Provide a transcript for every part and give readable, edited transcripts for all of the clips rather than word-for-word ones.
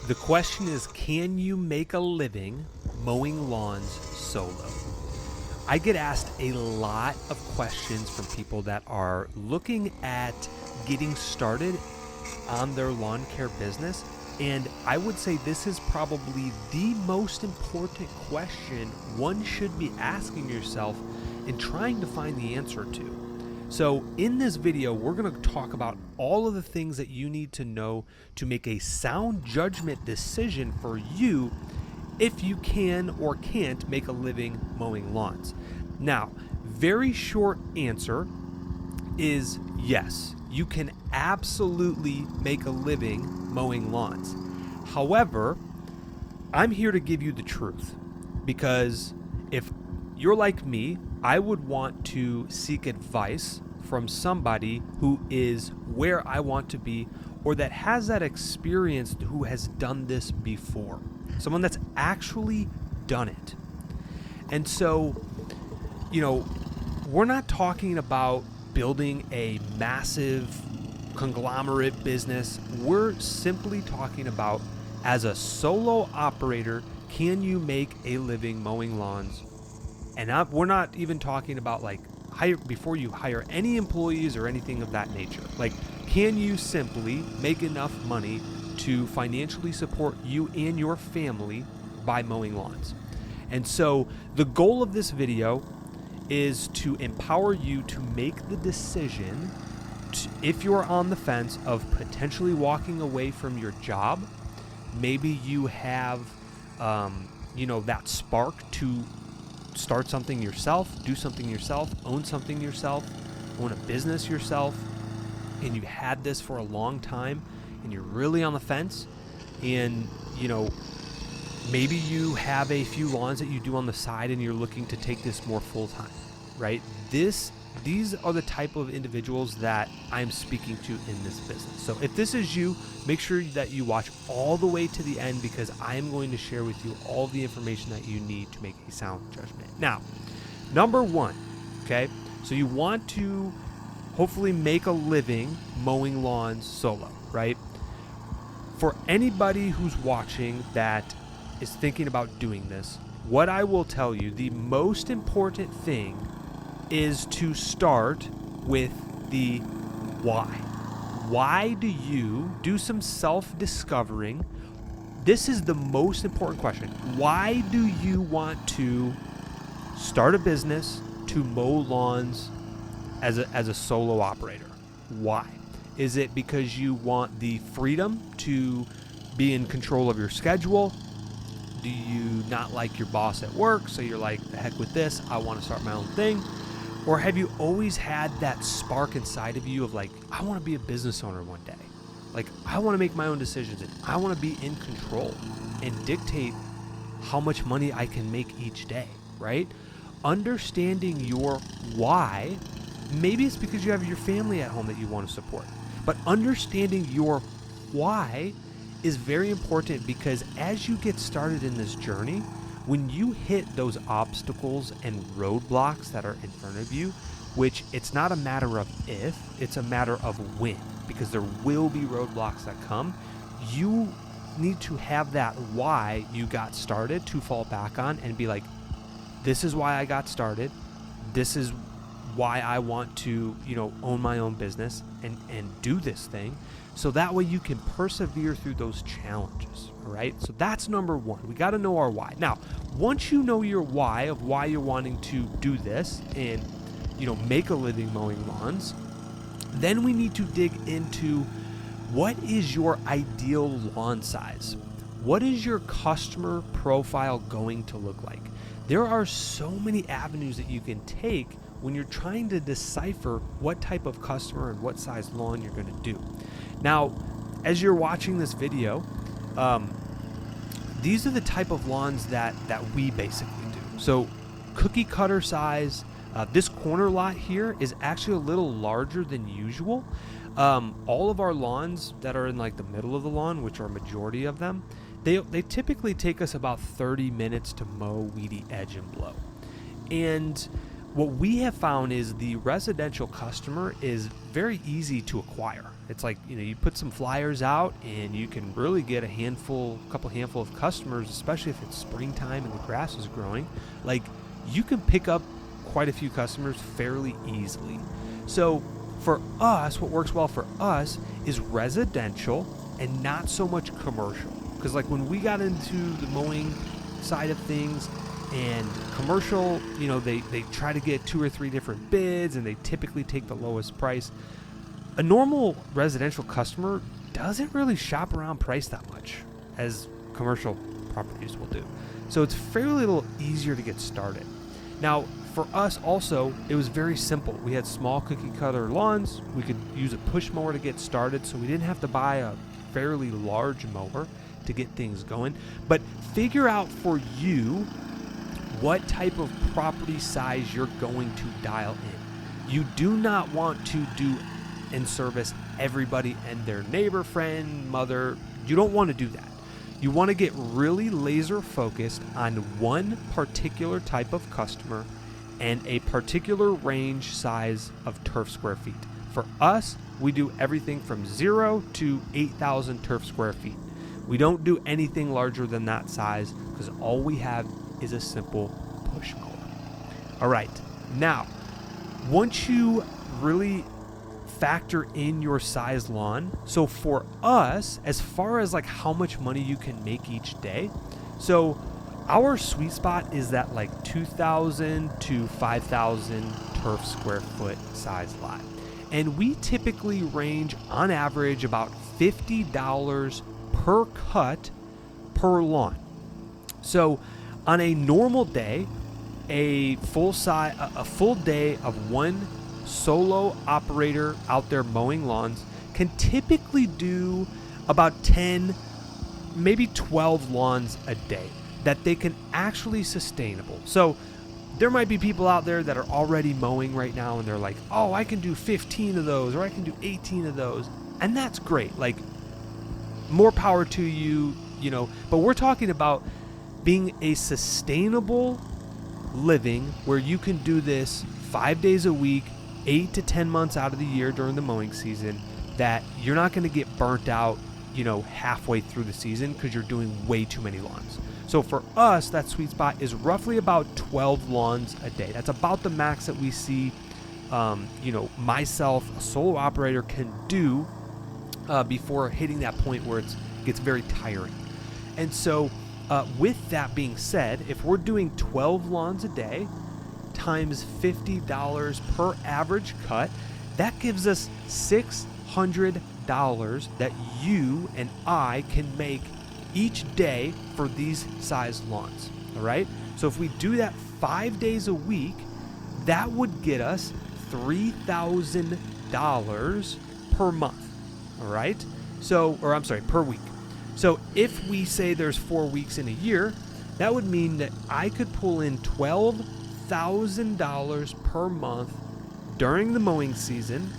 The question is, can you make a living mowing lawns solo? I get asked a lot of questions from people that are looking at getting started on their lawn care business. And I would say this is probably the most important question one should be asking yourself and trying to find the answer to. So in this video, we're going to talk about all of the things that you need to know to make a sound judgment decision for you if you can or can't make a living mowing lawns. Now, very short answer is yes, you can absolutely make a living mowing lawns. However, I'm here to give you the truth, because if you're like me, I would want to seek advice from somebody who is where I want to be, or that has that experience, who has done this before, someone that's actually done it. And so, we're not talking about building a massive conglomerate business. We're simply talking about, as a solo operator, can you make a living mowing lawns? And we're not even talking about before you hire any employees or anything of that nature. Can you simply make enough money to financially support you and your family by mowing lawns? And so the goal of this video is to empower you to make the decision if you're on the fence of potentially walking away from your job. Maybe you have that spark to start something yourself, do something yourself, own something yourself, own a business yourself, and you've had this for a long time and you're really on the fence, and maybe you have a few lawns that you do on the side and you're looking to take this more full-time, right? These are the type of individuals that I'm speaking to in this business. So if this is you, make sure that you watch all the way to the end, because I am going to share with you all the information that you need to make a sound judgment. Now, number one, okay? So you want to hopefully make a living mowing lawns solo, right? For anybody who's watching that is thinking about doing this, what I will tell you, the most important thing is to start with the why. Why do you do some self-discovering? This is the most important question. Why do you want to start a business to mow lawns as a solo operator? Why? Is it because you want the freedom to be in control of your schedule? Do you not like your boss at work, so you're like, the heck with this, I want to start my own thing? Or have you always had that spark inside of you of I want to be a business owner one day? I want to make my own decisions, and I want to be in control and dictate how much money I can make each day, right? Understanding your why, maybe it's because you have your family at home that you want to support, but understanding your why is very important, because as you get started in this journey, when you hit those obstacles and roadblocks that are in front of you, which it's not a matter of if, it's a matter of when, because there will be roadblocks that come, you need to have that why you got started to fall back on and be like, this is why I got started. This is why I want to, own my own business and do this thing. So that way you can persevere through those challenges, all right? So that's number one. We got to know our why. Now, once you know your why of why you're wanting to do this and, make a living mowing lawns, then we need to dig into what is your ideal lawn size? What is your customer profile going to look like? There are so many avenues that you can take when you're trying to decipher what type of customer and what size lawn you're going to do. Now, as you're watching this video, these are the type of lawns that we basically do. So cookie cutter size. This corner lot here is actually a little larger than usual. All of our lawns that are in the middle of the lawn, which are a majority of them, they typically take us about 30 minutes to mow, weedy, edge, and blow. And what we have found is the residential customer is very easy to acquire. It's like, you put some flyers out and you can really get a couple handful of customers, especially if it's springtime and the grass is growing. Like, you can pick up quite a few customers fairly easily. So for us, what works well for us is residential and not so much commercial. Because like when we got into the mowing side of things and commercial, they try to get 2 or 3 different bids and they typically take the lowest price. A normal residential customer doesn't really shop around price that much as commercial properties will do. So it's fairly a little easier to get started. Now, for us also, it was very simple. We had small cookie cutter lawns. We could use a push mower to get started, so we didn't have to buy a fairly large mower to get things going. But figure out for you what type of property size you're going to dial in. You do not want to do and service everybody and their neighbor, friend, mother. You don't want to do that. You want to get really laser focused on one particular type of customer and a particular range size of turf square feet. For us, we do everything from 0 to 8,000 turf square feet. We don't do anything larger than that size because all we have is a simple push mower. All right, now, once you really factor in your size lawn, so for us, as far as like how much money you can make each day, so our sweet spot is that like 2,000 to 5,000 turf square foot size lot. And we typically range on average about $50 per cut per lawn. So on a normal day, a full day of one solo operator out there mowing lawns can typically do about 10, maybe 12 lawns a day that they can actually sustainable. So there might be people out there that are already mowing right now and they're like, oh, I can do 15 of those or I can do 18 of those. And that's great. Like, more power to you, but we're talking about being a sustainable living where you can do this 5 days a week, 8 to 10 months out of the year during the mowing season, that you're not going to get burnt out, halfway through the season because you're doing way too many lawns. So for us, that sweet spot is roughly about 12 lawns a day. That's about the max that we see, myself, a solo operator, can do before hitting that point where it gets very tiring. And so with that being said, if we're doing 12 lawns a day times $50 per average cut, that gives us $600 that you and I can make each day for these size lawns. All right. So if we do that 5 days a week, that would get us $3,000 per month. All right. Per week. So if we say there's 4 weeks in a year, that would mean that I could pull in $12,000 per month during the mowing season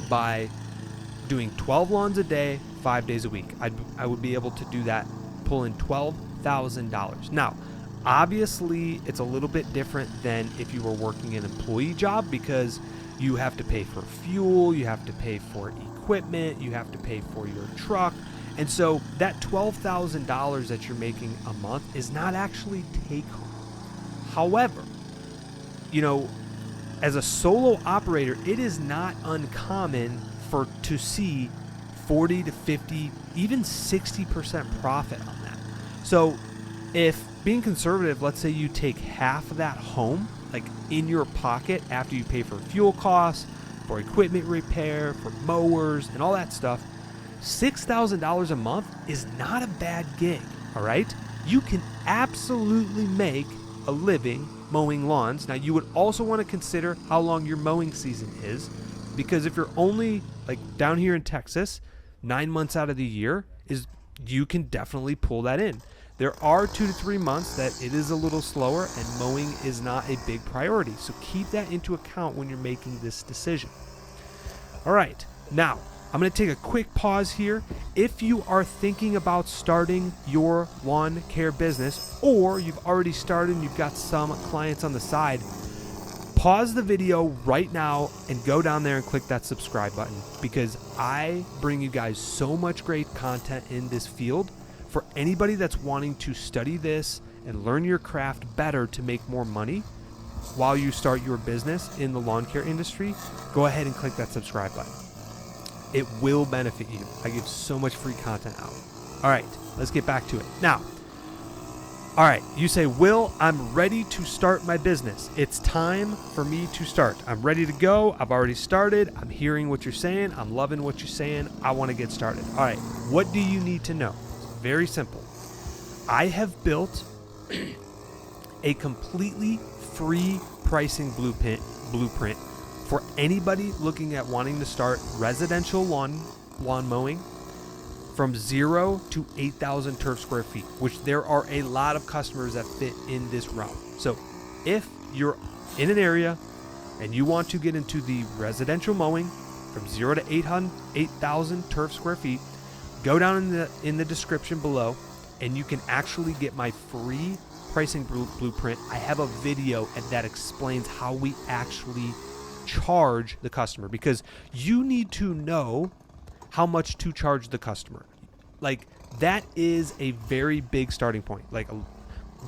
by doing 12 lawns a day, 5 days a week. I would be able to do that, pull in $12,000. Now, obviously, it's a little bit different than if you were working an employee job because you have to pay for fuel, you have to pay for equipment, you have to pay for your truck. And so that $12,000 that you're making a month is not actually take home. However, as a solo operator, it is not uncommon to see 40 to 50, even 60% profit on that. So if being conservative, let's say you take half of that home, like in your pocket after you pay for fuel costs, for equipment repair, for mowers and all that stuff, $6,000 a month is not a bad gig. All right. You can absolutely make a living mowing lawns. Now you would also want to consider how long your mowing season is, because if you're only like down here in Texas, 9 months out of the year, you can definitely pull that in. There are 2 to 3 months that it is a little slower and mowing is not a big priority. So keep that into account when you're making this decision. All right, now I'm going to take a quick pause here. If you are thinking about starting your lawn care business, or you've already started and you've got some clients on the side, pause the video right now and go down there and click that subscribe button, because I bring you guys so much great content in this field. For anybody that's wanting to study this and learn your craft better to make more money while you start your business in the lawn care industry, go ahead and click that subscribe button. It will benefit you. I give so much free content out. All right, let's get back to it. Now, all right, you say, Will, I'm ready to start my business. It's time for me to start. I'm ready to go. I've already started. I'm hearing what you're saying. I'm loving what you're saying. I want to get started. All right, what do you need to know? It's very simple. I have built a completely free pricing blueprint for anybody looking at wanting to start residential lawn mowing from 0 to 8,000 turf square feet, which there are a lot of customers that fit in this realm. So if you're in an area and you want to get into the residential mowing from 0 to 8,000 turf square feet, go down in the description below and you can actually get my free pricing blueprint. I have a video that explains how we actually charge the customer, because you need to know how much to charge the customer. Like, that is a very big starting point. Like,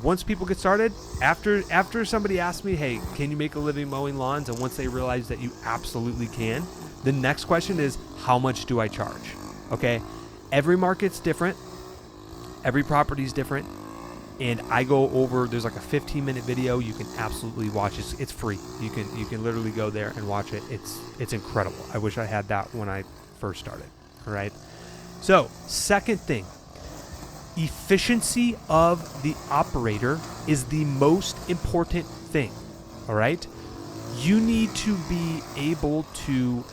once people get started, after somebody asks me, hey, can you make a living mowing lawns? And once they realize that you absolutely can, the next question is, how much do I charge? Okay. Every market's different. Every property is different. And I go over, there's like a 15-minute video you can absolutely watch. It's free. You can literally go there and watch it. It's incredible. I wish I had that when I first started. All right. So, second thing, efficiency of the operator is the most important thing. All right. You need to be able to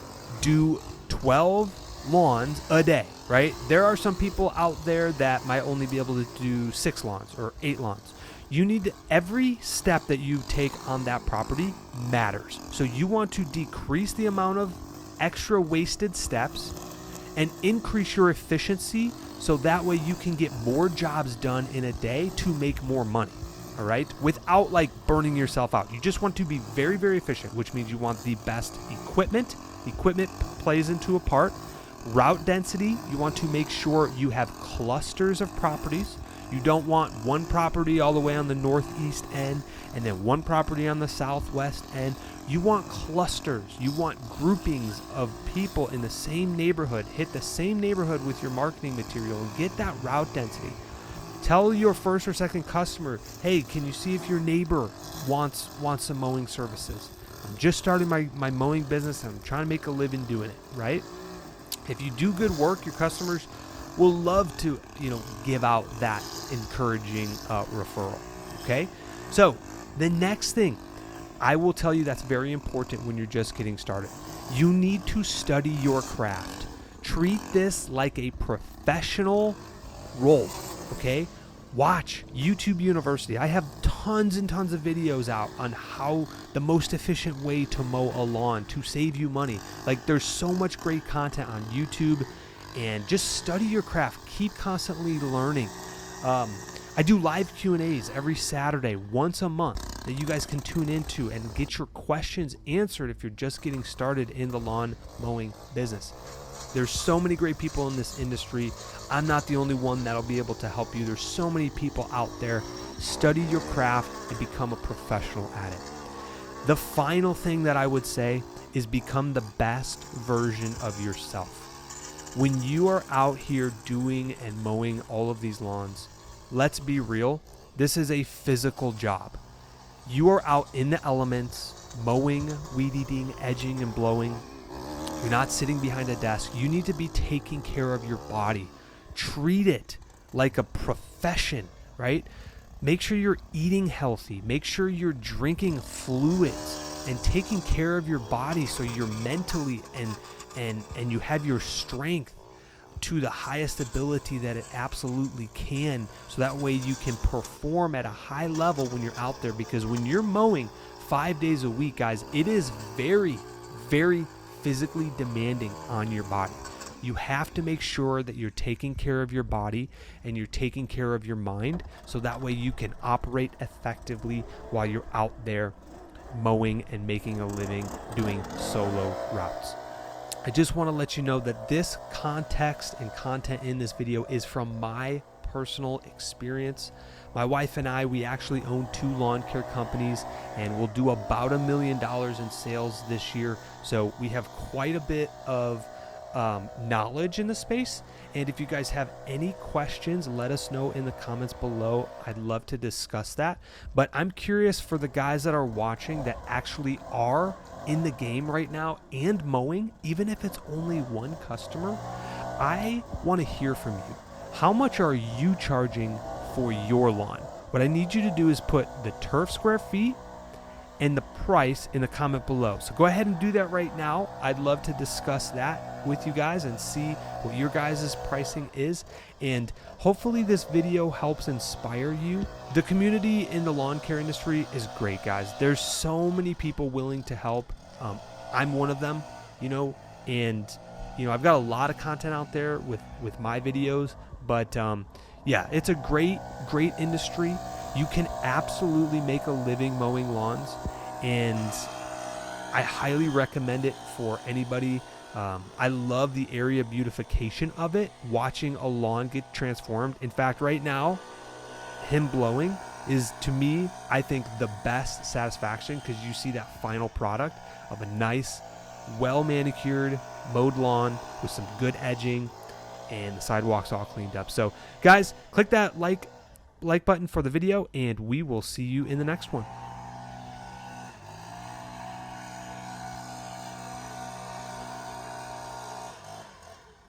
do 12 lawns a day, right? There are some people out there that might only be able to do 6 lawns or 8 lawns. You need every step that you take on that property matters. So you want to decrease the amount of extra wasted steps and increase your efficiency, so that way you can get more jobs done in a day to make more money. All right, without like burning yourself out. You just want to be very, very efficient, which means you want the best equipment. Equipment plays into a part. Route density, you want to make sure you have clusters of properties. You don't want one property all the way on the northeast end and then one property on the southwest end. You want clusters. You want groupings of people in the same neighborhood. Hit the same neighborhood with your marketing material and get that route density. Tell your first or second customer, hey, can you see if your neighbor wants some mowing services? I'm just starting my mowing business and I'm trying to make a living doing it, right? If you do good work, your customers will love to, give out that encouraging referral. Okay. So the next thing I will tell you that's very important when you're just getting started. You need to study your craft. Treat this like a professional role. Okay. Watch YouTube University. I have tons and tons of videos out on how the most efficient way to mow a lawn to save you money. Like, there's so much great content on YouTube, and just study your craft. Keep constantly learning. I do live Q&As every Saturday, once a month, that you guys can tune into and get your questions answered if you're just getting started in the lawn mowing business. There's so many great people in this industry. I'm not the only one that'll be able to help you. There's so many people out there. Study your craft and become a professional at it. The final thing that I would say is become the best version of yourself. When you are out here doing and mowing all of these lawns, let's be real, this is a physical job. You are out in the elements, mowing, weed eating, edging, and blowing. You're not sitting behind a desk. You need to be taking care of your body. Treat it like a profession, right? Make sure you're eating healthy. Make sure you're drinking fluids and taking care of your body so you're mentally and you have your strength to the highest ability that it absolutely can, so that way you can perform at a high level when you're out there. Because when you're mowing 5 days a week, guys, it is very, very physically demanding on your body. You have to make sure that you're taking care of your body and you're taking care of your mind, so that way you can operate effectively while you're out there mowing and making a living doing solo routes. I just want to let you know that this context and content in this video is from my personal experience. My wife and I, we actually own 2 lawn care companies, and we'll do about $1 million in sales this year. So we have quite a bit of knowledge in the space. And if you guys have any questions, let us know in the comments below. I'd love to discuss that. But I'm curious for the guys that are watching that actually are in the game right now and mowing, even if it's only one customer, I want to hear from you. How much are you charging for your lawn? What I need you to do is put the turf square feet and the price in the comment below. So go ahead and do that right now. I'd love to discuss that with you guys and see what your guys' pricing is. And hopefully this video helps inspire you. The community in the lawn care industry is great, guys. There's so many people willing to help. I'm one of them, and I've got a lot of content out there with my videos, but yeah, it's a great industry. You can absolutely make a living mowing lawns, and I highly recommend it for anybody. I love the area beautification of it, watching a lawn get transformed. In fact, right now, him blowing is, to me, I think the best satisfaction, because you see that final product of a nice, well manicured, mowed lawn with some good edging and the sidewalks all cleaned up. So guys, click that like button for the video, and we will see you in the next one.